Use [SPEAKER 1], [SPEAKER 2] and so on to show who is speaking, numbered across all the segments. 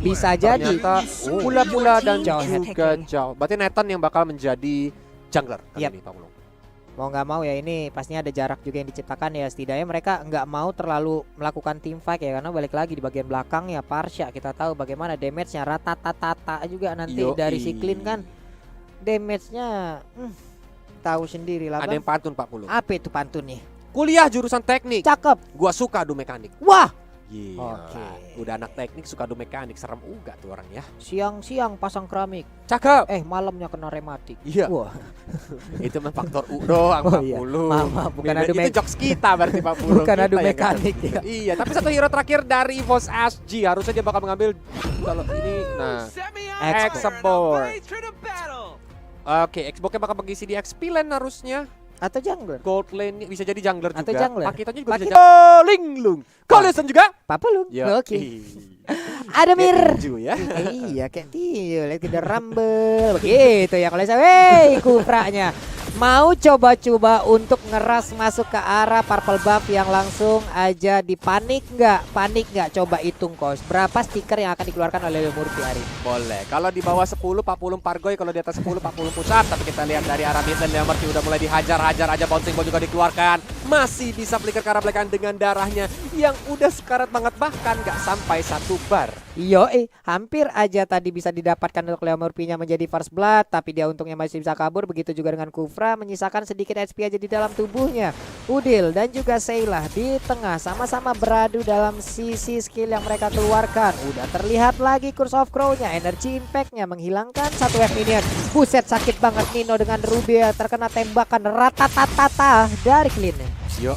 [SPEAKER 1] Bisa jadi.
[SPEAKER 2] Ternyata pula-pula dan
[SPEAKER 1] Jauh
[SPEAKER 2] juga jauh. Berarti Nathan yang bakal menjadi jungler kali
[SPEAKER 1] Yap.
[SPEAKER 2] ini Pak Mulung.
[SPEAKER 1] Mau nggak mau ya ini pastinya ada jarak juga yang diciptakan ya, setidaknya mereka nggak mau terlalu melakukan team fight ya, karena balik lagi di bagian belakang ya Parsha kita tahu bagaimana damage-nya rata-tata juga nanti dari si Clean kan damage-nya tahu sendiri lah
[SPEAKER 2] Ada
[SPEAKER 1] Bang.
[SPEAKER 2] yang pantun Pak Mulung.
[SPEAKER 1] Apa itu pantunnya?
[SPEAKER 2] Kuliah jurusan teknik.
[SPEAKER 1] Cakep.
[SPEAKER 2] Gua suka adu mekanik.
[SPEAKER 1] Wah,
[SPEAKER 2] Gila.
[SPEAKER 1] Oke.
[SPEAKER 2] Udah anak teknik suka adu mekanik, serem uga tuh orang ya.
[SPEAKER 1] siang-siang pasang keramik,
[SPEAKER 2] Cakep.
[SPEAKER 1] malamnya kena rematik.
[SPEAKER 2] Iya.
[SPEAKER 1] Wah,
[SPEAKER 2] Itu mah faktor U doang
[SPEAKER 1] Oh
[SPEAKER 2] Pak
[SPEAKER 1] iya.
[SPEAKER 2] Mulung.
[SPEAKER 1] Maaf, bukan adu
[SPEAKER 2] Itu jokes kita berarti Pak Mulung.
[SPEAKER 1] bukan
[SPEAKER 2] Kita
[SPEAKER 1] adu
[SPEAKER 2] yang
[SPEAKER 1] mekanik
[SPEAKER 2] ngerti.
[SPEAKER 1] ya.
[SPEAKER 2] Iya, tapi satu hero terakhir dari EVOS SG harusnya dia bakal mengambil kalau ini. Nah, X-Board. Oke, Xbox-nya bakal mengisi di XP lane harusnya.
[SPEAKER 1] Atau jungler.
[SPEAKER 2] Gold lane bisa jadi jungler juga.
[SPEAKER 1] Atau jungler.
[SPEAKER 2] Pakitonya juga bisa
[SPEAKER 1] Pakito.
[SPEAKER 2] jadi Linglung. Collision juga.
[SPEAKER 1] Papulung.
[SPEAKER 2] Yo,
[SPEAKER 1] Oke.
[SPEAKER 2] ih.
[SPEAKER 1] Ada Mir.
[SPEAKER 2] Kayak tinju ya.
[SPEAKER 1] Iya kayak tiul, tidak rumble begitu ya kalau saya. Wey, Kufranya mau coba-coba untuk ngeras masuk ke arah purple buff yang langsung aja dipanik nggak? Panik nggak? Coba hitung kos berapa stiker yang akan dikeluarkan oleh Murphy hari ini.
[SPEAKER 2] Boleh. Kalau di bawah 10 40 Pargoy, kalau di atas 10 40 pusat. Tapi kita lihat dari arah mid lane Leomorty udah mulai dihajar-hajar aja, bouncing ball juga dikeluarkan. Masih bisa flicker ke arah belakang dengan darahnya yang udah sekarat banget, bahkan nggak sampai 1 bar.
[SPEAKER 1] Yo, hampir aja tadi bisa didapatkan untuk Leo Murphy-nya menjadi first blood, tapi dia untungnya masih bisa kabur. Begitu juga dengan Kufra, menyisakan sedikit HP aja di dalam tubuhnya. Udil dan juga Seilah di tengah sama-sama beradu dalam sisi skill yang mereka keluarkan. Udah terlihat lagi Curse of Crow-nya, energy impact-nya menghilangkan satu wave minion. Buset, sakit banget Nino dengan Rubia terkena tembakan ratatatata dari Clean.
[SPEAKER 2] Yo,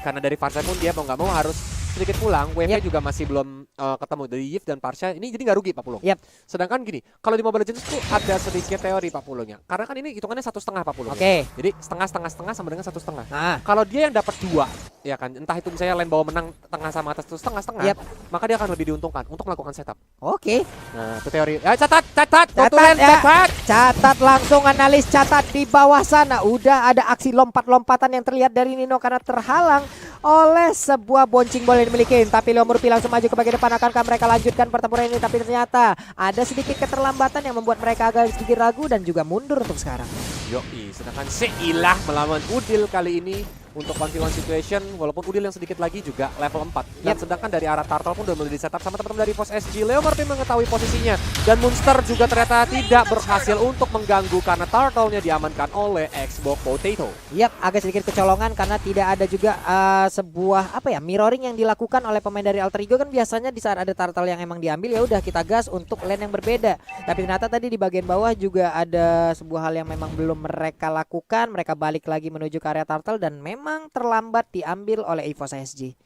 [SPEAKER 2] karena dari Parsha pun dia mau nggak mau harus sedikit pulang. Wave-nya juga masih belum ketemu dari Yves dan Parsha. Ini jadi nggak rugi Pak Pulung.
[SPEAKER 1] Yap.
[SPEAKER 2] Sedangkan gini, kalau di Mobile Legends tuh ada sedikit teori Pak Pulungnya. Karena kan ini hitungannya 1,5 Pak Pulung.
[SPEAKER 1] Oke.
[SPEAKER 2] Jadi setengah sama dengan 1,5.
[SPEAKER 1] Nah,
[SPEAKER 2] Kalau dia yang dapat 2, ya kan, entah itu misalnya lane bawah menang tengah sama atas itu setengah-setengah,
[SPEAKER 1] Yap.
[SPEAKER 2] maka dia akan lebih diuntungkan untuk melakukan setup.
[SPEAKER 1] oke.
[SPEAKER 2] Nah, itu teori. Catat,
[SPEAKER 1] Catat,
[SPEAKER 2] Tulen,
[SPEAKER 1] ya.
[SPEAKER 2] catat.
[SPEAKER 1] Catat langsung, analis catat di bawah sana. Udah ada aksi lompat-lompatan yang terlihat dari Nino karena terhalang oleh sebuah bouncing ball yang dimiliki. Tapi Leo Murphy langsung maju ke bagian depan. Akankah mereka lanjutkan pertempuran ini? Tapi ternyata ada sedikit keterlambatan yang membuat mereka agak sedikit ragu dan juga mundur untuk sekarang.
[SPEAKER 2] Yoi, sedangkan Seilah melawan Udil kali ini untuk 1v1 situation, walaupun Udil yang sedikit lagi juga level 4. Dan sedangkan dari arah Turtle pun udah mulai di setup sama teman-teman dari EVOS SG. Leo Murphy mengetahui posisinya dan Monster juga ternyata tidak berhasil untuk mengganggu karena Turtle-nya diamankan oleh Xbox Potato.
[SPEAKER 1] Yap, agak sedikit kecolongan karena tidak ada juga sebuah mirroring yang dilakukan oleh pemain dari Alter Ego. Kan biasanya di saat ada turtle yang emang diambil ya udah kita gas untuk lane yang berbeda. Tapi ternyata tadi di bagian bawah juga ada sebuah hal yang memang belum mereka lakukan. Mereka balik lagi menuju ke area turtle dan memang terlambat diambil oleh EVOS SG.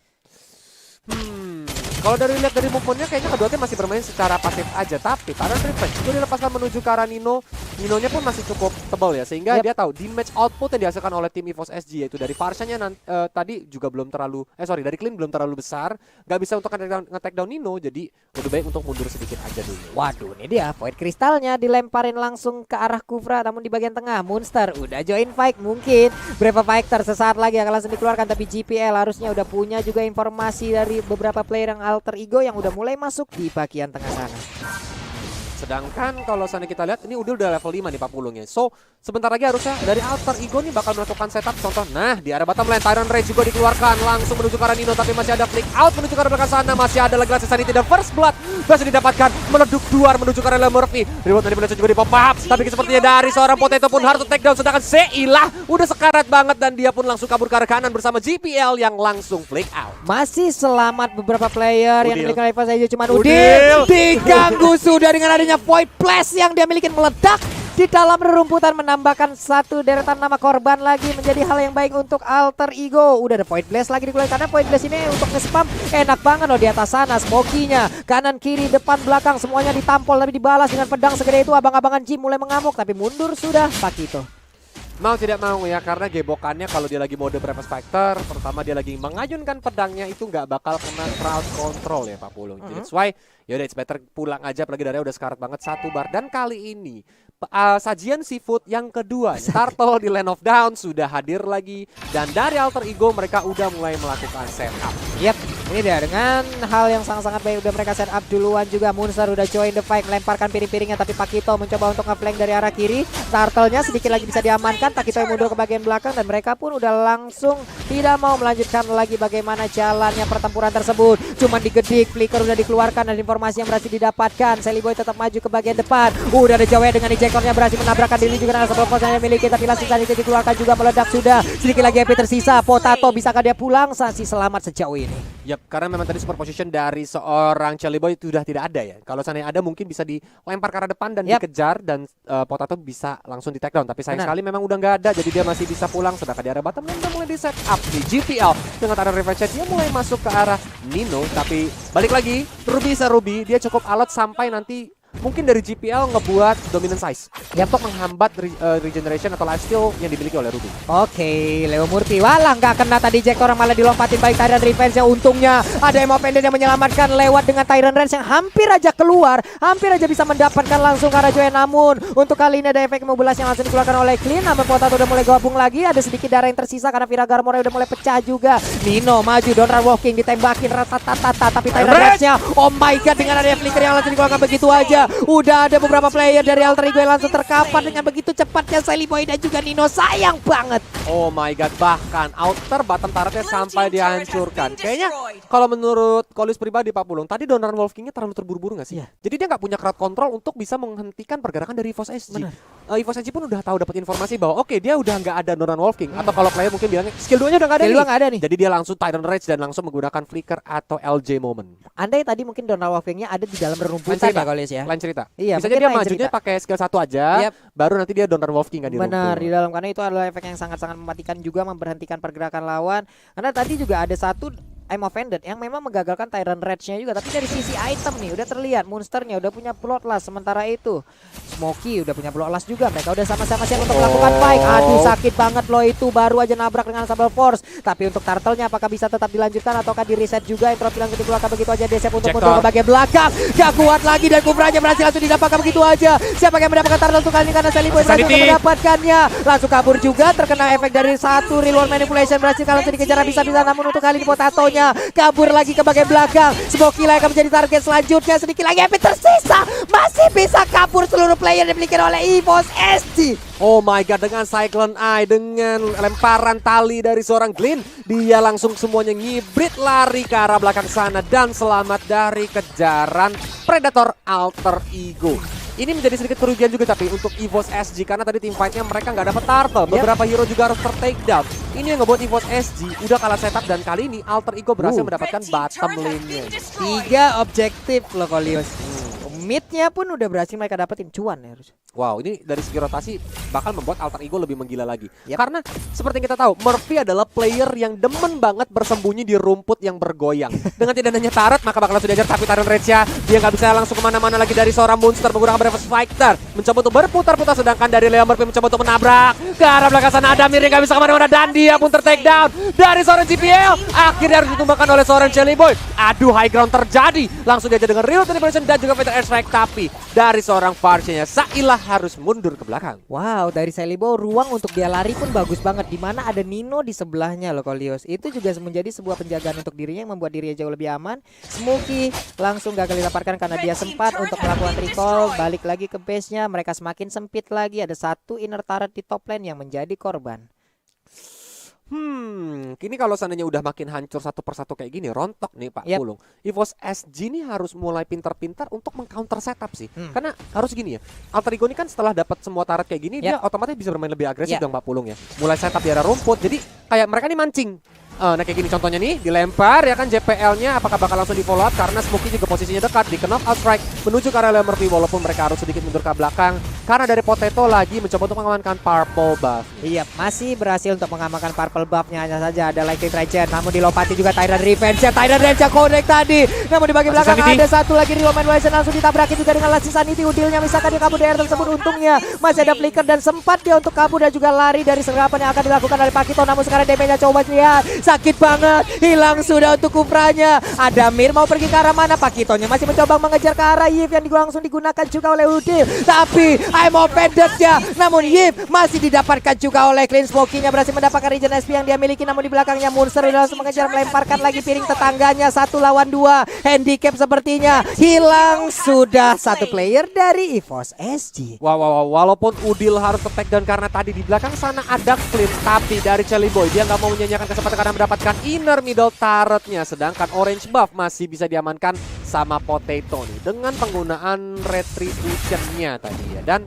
[SPEAKER 2] Kalau lihat dari movementnya kayaknya kedua tim masih bermain secara pasif aja. Tapi Tyrant Revenge juga dilepaskan menuju ke arah Nino. Ninonya pun masih cukup tebal ya, sehingga dia tahu damage output yang dihasilkan oleh tim EVOS SG yaitu dari Parsha-nya tadi juga belum terlalu dari Clean belum terlalu besar. Gak bisa untuk nge-take down Nino, jadi lebih baik untuk mundur sedikit aja dulu.
[SPEAKER 1] Waduh, ini dia Void kristalnya dilemparin langsung ke arah Kufra, namun di bagian tengah Monster udah join fight. Mungkin beberapa fighter sesaat lagi akan langsung dikeluarkan, tapi GPL harusnya udah punya juga informasi dari beberapa player yang Alter Ego yang udah mulai masuk di bagian tengah sana.
[SPEAKER 2] Sedangkan kalau sana kita lihat ini udah level 5 nih Pak Pulungnya. So sebentar lagi harusnya dari Alter Ego nih bakal melakukan setup. Contoh, nah di arah bottom lane Tyrant Rage juga dikeluarkan langsung menuju ke arah Nino, tapi masih ada flick out menuju ke arah belakang sana. Masih ada lagi Sanity dan first blood berhasil didapatkan, meleduk duar menuju ke arah Leo Murphy. Reward dari Blitz juga di pop up, tapi sepertinya dari seorang Potato pun harus take down. Sedangkan Seilah udah sekarat banget dan dia pun langsung kabur ke arah kanan bersama GPL yang langsung flick out.
[SPEAKER 1] Masih selamat beberapa player yang
[SPEAKER 2] Udil.
[SPEAKER 1] dimiliki oleh EVOS SG, cuman
[SPEAKER 2] Udil.
[SPEAKER 1] Udil diganggu sudah dengan adanya Void Blast yang dia miliki meledak di dalam rerumputan, menambahkan satu deretan nama korban lagi menjadi hal yang baik untuk Alter Ego. Udah ada Void Blast lagi dikeluarkan karena Void Blast ini untuk nge-spam enak banget loh di atas sana. Smoky-nya kanan kiri depan belakang semuanya ditampol, tapi dibalas dengan pedang segede itu. Abang-abangan Jim mulai mengamuk, tapi mundur sudah Pakito.
[SPEAKER 2] Mau tidak mau ya, karena gebokannya kalau dia lagi mode Brave Spectre, pertama dia lagi mengayunkan pedangnya itu nggak bakal kena crowd control ya Pak Pulung. Jadi that's why yaudah it's better pulang aja, apalagi darahnya udah sekarat banget 1 bar. Dan kali ini sajian seafood yang kedua, Turtle di Land of Dawn sudah hadir lagi. Dan dari Alter Ego mereka udah mulai melakukan setup.
[SPEAKER 1] Yap. Ini dia dengan hal yang sangat-sangat baik udah mereka set up duluan juga. Munster udah join the fight, melemparkan piring-piringnya tapi Pakito mencoba untuk nge-flank dari arah kiri. Turtle-nya sedikit lagi bisa diamankan. Pakito yang mundur ke bagian belakang dan mereka pun udah langsung tidak mau melanjutkan lagi bagaimana jalannya pertempuran tersebut. Cuman digedik, flicker udah dikeluarkan dan informasi yang berhasil didapatkan. Sally Boy tetap maju ke bagian depan. Udah ada Jawa dengan ejectornya berhasil menabrakkan diri juga dengan Asabel Force yang dimiliki, tapi langsung tadi dikeluarkan juga meledak sudah. Sedikit lagi HP tersisa. Potato bisakah dia pulang? Sasi selamat sejauh ini.
[SPEAKER 2] Yap, karena memang tadi super position dari seorang Charlie Boy itu sudah tidak ada ya. Kalau seandainya ada mungkin bisa dilempar ke arah depan dan dikejar dan Potato bisa langsung di take down. Tapi sayang sekali memang udah nggak ada, jadi dia masih bisa pulang. Sedangkan di arah bottom lane udah mulai di set up di GPL dengan arah revenge dia mulai masuk ke arah Nino. Tapi balik lagi, Ruby dia cukup alot sampai nanti mungkin dari GPL ngebuat dominant size untuk menghambat regeneration atau lifesteal yang dimiliki oleh Ruby.
[SPEAKER 1] Oke, Leo Murphy walah nggak kena tadi Jack orang malah dilompatin baik Tyrant Revenge. Untungnya ada Emo Pendant yang menyelamatkan lewat dengan Tyrant Range yang hampir aja keluar, hampir aja bisa mendapatkan langsung karena Joy. Namun untuk kali ini ada efek mobilas yang langsung dikeluarkan oleh Clean. Namun Potato udah mulai gabung lagi, ada sedikit darah yang tersisa karena Vira Garmore udah mulai pecah juga. Nino maju, Donran walking ditembakin rata-tata tapi Tyrant Range-nya oh my god dengan ada flicker yang langsung dikeluarkan begitu aja. Udah ada beberapa player dari Alter Ego yang langsung terkapar dengan begitu cepatnya Sally Boy dan juga Nino. Sayang banget.
[SPEAKER 2] Oh my god, bahkan outer bottom turretnya sampai dihancurkan. Kayaknya kalau menurut Kolis pribadi Pak Pulung, tadi Donran Wolf King-nya terlalu terburu-buru gak sih? Jadi dia nggak punya crowd control untuk bisa menghentikan pergerakan dari EVOS SG. EVOS SG pun udah tahu dapat informasi bahwa oke, dia udah nggak ada Donran Wolf King. Atau kalau player mungkin bilangnya skill 2-nya udah nggak ada,
[SPEAKER 1] skill 2 nggak ada nih.
[SPEAKER 2] Jadi dia langsung Tyrant Rage dan langsung menggunakan flicker atau LJ moment.
[SPEAKER 1] Andai tadi mungkin Donran Wolf King-nya ada di dalam rerumputan ya Kolis ya.
[SPEAKER 2] Lain cerita.
[SPEAKER 1] Iya,
[SPEAKER 2] bisa jadi dia majunya pakai skill 1 aja, baru nanti dia Donran Wolf King kan di
[SPEAKER 1] benar di dalam, karena itu adalah efek yang sangat-sangat mematikan juga, memberhentikan pergerakan lawan. Karena tadi juga ada satu I'm offended yang memang menggagalkan Tyrant Rage-nya juga, tapi dari sisi item nih udah terlihat Monsternya udah punya Bloodlust, sementara itu Smokey udah punya Bloodlust juga. Mereka udah sama-sama siap untuk melakukan fight. Aduh sakit banget loh itu, baru aja nabrak dengan Sable Force. Tapi untuk Turtle-nya apakah bisa tetap dilanjutkan ataukah di reset juga? Entropy langsung dikeluarkan begitu aja, dia siap untuk mundur ke bagian belakang. Gak kuat lagi dan Kufranya berhasil langsung didapatkan begitu aja. Siapa yang mendapatkan Turtle untuk kali ini karena Sally Boy berhasil mendapatkannya. Langsung kabur juga, terkena efek dari satu reload manipulation, berhasil kalau dikejar bisa-bisa. Namun untuk kali ini Potatonya kabur lagi ke bagian belakang. Smokey lah akan menjadi target selanjutnya. Sedikit lagi HP tersisa, masih bisa kabur seluruh player yang dimiliki oleh EVOS SG.
[SPEAKER 2] Oh my god, dengan Cyclone Eye, dengan lemparan tali dari seorang Glenn, dia langsung semuanya ngibrit lari ke arah belakang sana dan selamat dari kejaran Predator Alter Ego. Ini menjadi sedikit kerugian juga tapi untuk EVOS SG karena tadi tim fight-nya mereka nggak dapat turtle. Beberapa hero juga harus ter-take down. Ini yang ngebuat EVOS SG udah kalah setup dan kali ini Alter Ego berhasil mendapatkan bottom lane-nya.
[SPEAKER 1] 3 objektif loh Kolius. Mid-nya pun udah berhasil mereka dapetin, cuan ya harus.
[SPEAKER 2] Wow, ini dari segi rotasi bakal membuat Alter Ego lebih menggila lagi. Karena seperti yang kita tahu, Murphy adalah player yang demen banget bersembunyi di rumput yang bergoyang. Dengan tidak adanya turret, maka bakal langsung diajar. Tapi Tyrant Rage-nya, dia nggak bisa langsung kemana-mana lagi dari seorang monster menggunakan Breakfast Fighter. Mencoba untuk berputar-putar, sedangkan dari Leo Murphy mencoba untuk menabrak. Ke arah belakang sana ada Mir yang nggak bisa kemana-mana. Dan dia pun ter-take down dari seorang GPL. Akhirnya harus ditumbangkan oleh seorang Jelly Boy. Aduh, high ground terjadi. Langsung diajar dengan Real Manipulation dan juga Fatal Airstrike. Tapi dari seorang Farsianya, Sailah harus mundur ke belakang.
[SPEAKER 1] Wow, dari Sally Boy ruang untuk dia lari pun bagus banget. Dimana ada Nino di sebelahnya loh Kolios. Itu juga menjadi sebuah penjagaan untuk dirinya yang membuat dirinya jauh lebih aman. Smokey langsung gagal dilaparkan karena dia sempat untuk melakukan recall. Balik lagi ke base-nya, mereka semakin sempit lagi. Ada satu inner turret di top lane yang menjadi korban.
[SPEAKER 2] Kini kalau seandainya udah makin hancur satu persatu kayak gini, rontok nih Pak Pulung. EVOS SG ini harus mulai pintar-pintar untuk mengcounter setup sih. Karena harus gini ya, Alter Ego ini kan setelah dapat semua turret kayak gini, dia otomatis bisa bermain lebih agresif dong Pak Pulung ya. Mulai setup di arah rumput, jadi kayak mereka nih mancing. Nah kayak gini contohnya nih, dilempar ya kan JPL-nya, apakah bakal langsung di follow up karena Smokey juga posisinya dekat, di knock out strike menuju ke arah Leo Murphy walaupun mereka harus sedikit mundur ke belakang karena dari Potato lagi mencoba untuk mengamankan purple buff.
[SPEAKER 1] Iya, masih berhasil untuk mengamankan purple buff-nya, hanya saja ada Lightning Regen, namun dilopati juga Tyrant Revenge. Tyrant Revenge connect tadi, namun di bagian belakang ada satu lagi Real Manipulation langsung ditabrakin juga dengan Last Sanity. Udilnya misalkan dia kabur dari tersebut, untungnya masih ada flicker dan sempat dia untuk kabur dan juga lari dari serapan yang akan dilakukan oleh Pakito. Namun sekarang damage-nya coba lihat, sakit banget, hilang sudah untuk Kufranya. Ada Mir mau pergi ke arah mana, Pakitonya masih mencoba mengejar ke arah Yves yang langsung digunakan juga oleh Udil. Tapi Time of Vengeance-nya. Namun Yip masih didapatkan juga oleh Clean. Smoky-nya berhasil mendapatkan regen SP yang dia miliki. Namun di belakangnya Monster udah langsung mengejar, melemparkan lagi piring tetangganya. 1 lawan 2. Handicap sepertinya hilang sudah satu player dari EVOS SG.
[SPEAKER 2] Wow, walaupun Udil harus ke take down karena tadi di belakang sana ada Clean, tapi dari Chelly Boy dia nggak mau menyanyiakan kesempatan karena mendapatkan inner middle turretnya, sedangkan orange buff masih bisa diamankan sama Potato nih dengan penggunaan retribution-nya tadi ya. Dan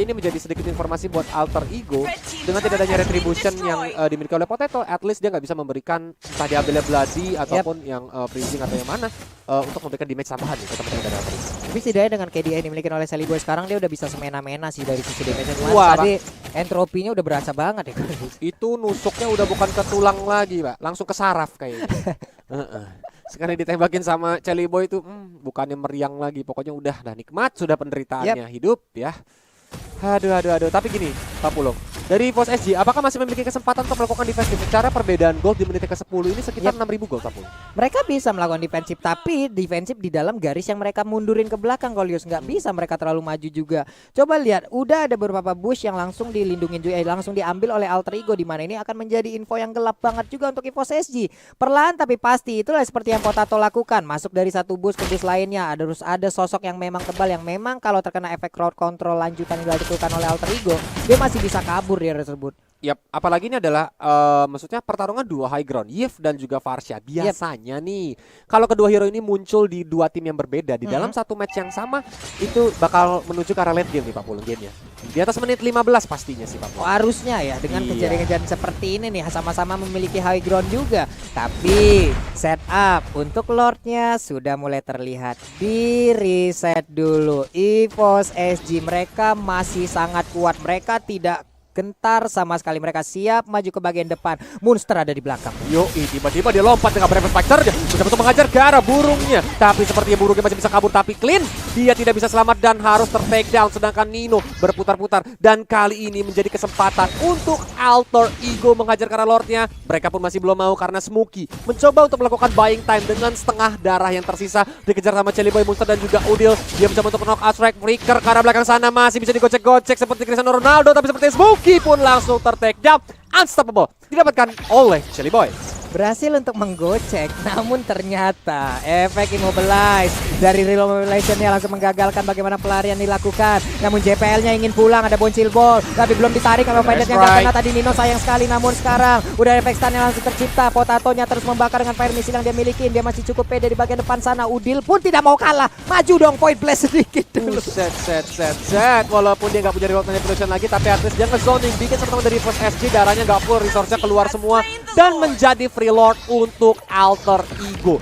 [SPEAKER 2] ini menjadi sedikit informasi buat Alter Ego, dengan tidak adanya retribution yang dimiliki oleh Potato, at least dia nggak bisa memberikan entah diambilnya Bloody ataupun yang freezing atau yang mana untuk memberikan damage tambahan ke teman-teman dari Alter Ego.
[SPEAKER 1] Tapi setidaknya dengan KDA yang dimiliki oleh Chelly Boy sekarang dia udah bisa semena-mena sih dari sisi damage.
[SPEAKER 2] Wah,
[SPEAKER 1] Tadi entropinya udah berasa banget ya.
[SPEAKER 2] Itu nusuknya udah bukan ke tulang lagi, Pak, langsung ke saraf kayaknya. Sekali ditembakin sama Chelly Boy itu bukannya meriang lagi, pokoknya udah nikmat sudah penderitaannya hidup ya. Aduh. Tapi gini, Pak Pulung, dari EVOS SG, apakah masih memiliki kesempatan untuk melakukan defensif? Secara perbedaan gold di menit ke-10 ini sekitar 6.000 gold, Pak Pulung.
[SPEAKER 1] Mereka bisa melakukan defensif, tapi defensif di dalam garis yang mereka mundurin ke belakang. Golius nggak bisa mereka terlalu maju juga. Coba lihat, udah ada beberapa bush yang langsung dilindungin juga, langsung diambil oleh Alter Ego, di mana ini akan menjadi info yang gelap banget juga untuk EVOS SG. Perlahan tapi pasti, itulah seperti yang Potato lakukan, masuk dari satu bush ke bush lainnya. Harus ada sosok yang memang tebal, yang memang kalau terkena efek crowd control lanjutan yang dilakukan oleh Alter Ego, dia masih bisa kabur dia tersebut.
[SPEAKER 2] Yap, apalagi ini adalah maksudnya pertarungan dua high ground, Yif dan juga Varsha. Biasanya nih, kalau kedua hero ini muncul di dua tim yang berbeda di dalam satu match yang sama, itu bakal menuju ke arah late game nih Pak Pulung gamenya. Di atas menit 15 pastinya sih Pak Pulung.
[SPEAKER 1] Harusnya ya, dengan kejadian-kejadian seperti ini nih, sama-sama memiliki high ground juga. Tapi setup untuk Lordnya sudah mulai terlihat. Di reset dulu. EVOS SG mereka masih sangat kuat, mereka tidak gentar sama sekali, mereka siap maju ke bagian depan. Monster ada di belakang.
[SPEAKER 2] Tiba-tiba dia lompat dengan Brave Spectre, betul-betul mengajar ke arah burungnya. Tapi sepertinya burungnya masih bisa kabur, tapi Clean dia tidak bisa selamat dan harus ter-take down. Sedangkan Nino berputar-putar, dan kali ini menjadi kesempatan untuk Alter Ego mengajar ke arah Lordnya. Mereka pun masih belum mau karena Smoky mencoba untuk melakukan buying time dengan setengah darah yang tersisa. Dikejar sama Chelly Boy, Monster dan juga Udil. Dia mencoba untuk knock out strike Flicker ke arah belakang sana, masih bisa digocek-gocek seperti Cristiano Ronaldo, tapi seperti Smoky pun langsung ter-take down. Unstoppable didapatkan oleh Chelly Boy.
[SPEAKER 1] Berhasil untuk menggocek, namun ternyata efek immobilize dari real mobilization-nya langsung menggagalkan bagaimana pelarian dilakukan. Namun JPL-nya ingin pulang, ada boncil ball, tapi belum ditarik kalau pendeknya nggak kena tadi. Nino sayang sekali, namun sekarang udah efek stun yang langsung tercipta. Potatonya terus membakar dengan fire missile yang dia miliki. Dia masih cukup pede di bagian depan sana. Udil pun tidak mau kalah, maju dong, point blast sedikit dulu.
[SPEAKER 2] Set. Walaupun dia nggak punya reload manipulation lagi, tapi at least dia nge-zoning, bikin teman-teman dari EVOS SG darahnya nggak full, resource-nya keluar semua dan menjadi free Lord untuk Alter Ego.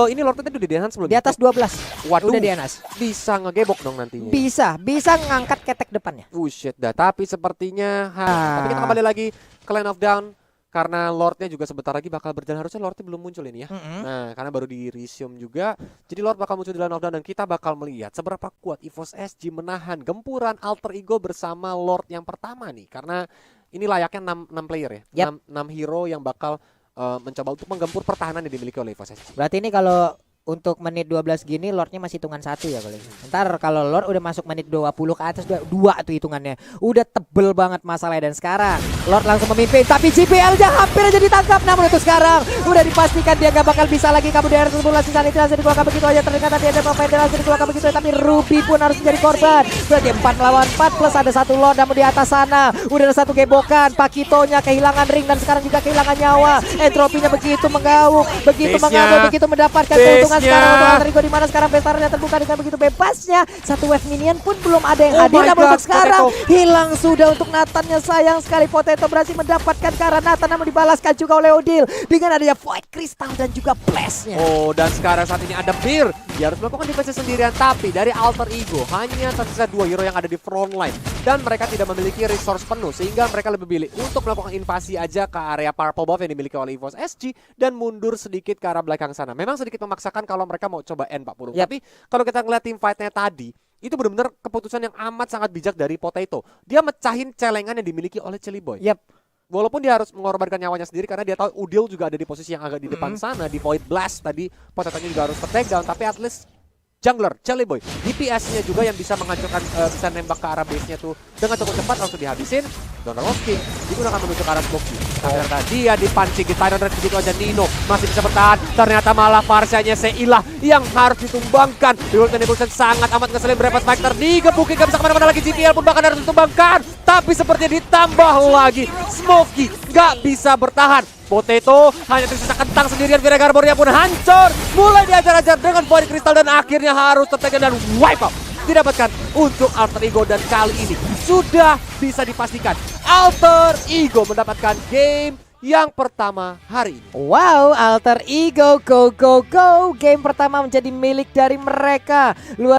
[SPEAKER 2] Ini Lordnya tadi udah di-enhance belum?
[SPEAKER 1] Di atas 12.
[SPEAKER 2] Waduh,
[SPEAKER 1] udah di-enhance.
[SPEAKER 2] Bisa ngegebok dong nantinya.
[SPEAKER 1] Bisa ngangkat ketek depannya.
[SPEAKER 2] Shit dah, tapi sepertinya tapi kita kembali lagi ke Line of Down karena Lordnya juga sebentar lagi bakal berjalan. Harusnya Lordnya belum muncul ini ya. Nah, karena baru di resume juga, jadi Lord bakal muncul di Line of Down dan kita bakal melihat seberapa kuat EVOS SG menahan gempuran Alter Ego bersama Lord yang pertama nih. Karena ini layaknya 6 player ya. 6 hero yang bakal mencoba untuk menggempur pertahanan yang dimiliki oleh EVOS SG.
[SPEAKER 1] Berarti ini kalau untuk menit 12 gini Lordnya masih hitungan 1 ya kalau. Ntar kalau Lord udah masuk menit 20 ke atas 2 tuh hitungannya. Udah tebel banget masalahnya, dan sekarang Lord langsung memimpin, tapi JPL-nya hampir aja ditangkap. Namun itu sekarang udah dipastikan dia gak bakal bisa lagi kabur dari sebuah sisa itu langsung dikeluarkan begitu aja. Ternyata dia ada pemain langsung dikeluarkan begitu aja, tapi Ruby pun harus menjadi korban. Berarti 4 lawan 4 plus ada 1 Lord. Namun di atas sana udah ada 1 gebokan. Pakitonya kehilangan ring dan sekarang juga kehilangan nyawa. Entropinya begitu menggaung, begitu mengambil, begitu mendapatkan keuntungan. Sekarang untuk Alter Ego, di mana sekarang besarnya terbuka dengan begitu bebasnya. 1 wave minion pun belum ada yang hadir. Namun untuk sekarang hilang sudah untuk Nathan-nya. Sayang sekali Potato berhasil mendapatkan ke arah Nathan, namun dibalaskan juga oleh Udil dengan adanya Void Crystal dan juga Blast-nya.
[SPEAKER 2] Dan sekarang saat ini ada Beer. Dia harus melakukan defense sendirian, tapi dari Alter Ego hanya tersisa 2 hero yang ada di front line dan mereka tidak memiliki resource penuh, sehingga mereka lebih pilih untuk melakukan invasi aja ke area Purple Buff yang dimiliki oleh EVOS SG dan mundur sedikit ke arah belakang sana. Memang sedikit memaksakan kalau mereka mau coba end 40. Tapi kalau kita ngeliat team fight-nya tadi, itu benar-benar keputusan yang amat sangat bijak dari Potato. Dia mecahin celengan yang dimiliki oleh Chelly Boy. Walaupun dia harus mengorbankan nyawanya sendiri karena dia tahu Udil juga ada di posisi yang agak di depan sana, di Void Blast tadi. Potatonya juga harus take down, tapi at least jungler, Jelly Boy. DPS-nya juga yang bisa menghancurkan, bisa nembak ke arah base-nya tuh dengan cukup cepat langsung dihabisin. Donald King digunakan menuju ke arah Smokey. Ternyata dia dipancing di Tyrant Red begitu aja. Nino masih bisa bertahan. Ternyata malah Farsianya Seilah yang harus ditumbangkan. Revolt Evolution sangat amat ngeselin beberapa Spectre. Digebukin gak bisa kemana-mana lagi. GTL pun bahkan harus ditumbangkan. Tapi sepertinya ditambah lagi. Smokey gak bisa bertahan. Potato hanya tersisa kentang sendirian. Viregarbornya pun hancur. Mulai diajar-ajar dengan Void Crystal dan akhirnya harus tertekan dan wipe out. Didapatkan untuk Alter Ego dan kali ini sudah bisa dipastikan Alter Ego mendapatkan game yang pertama hari ini.
[SPEAKER 1] Wow, Alter Ego go go go. Game pertama menjadi milik dari mereka. Luar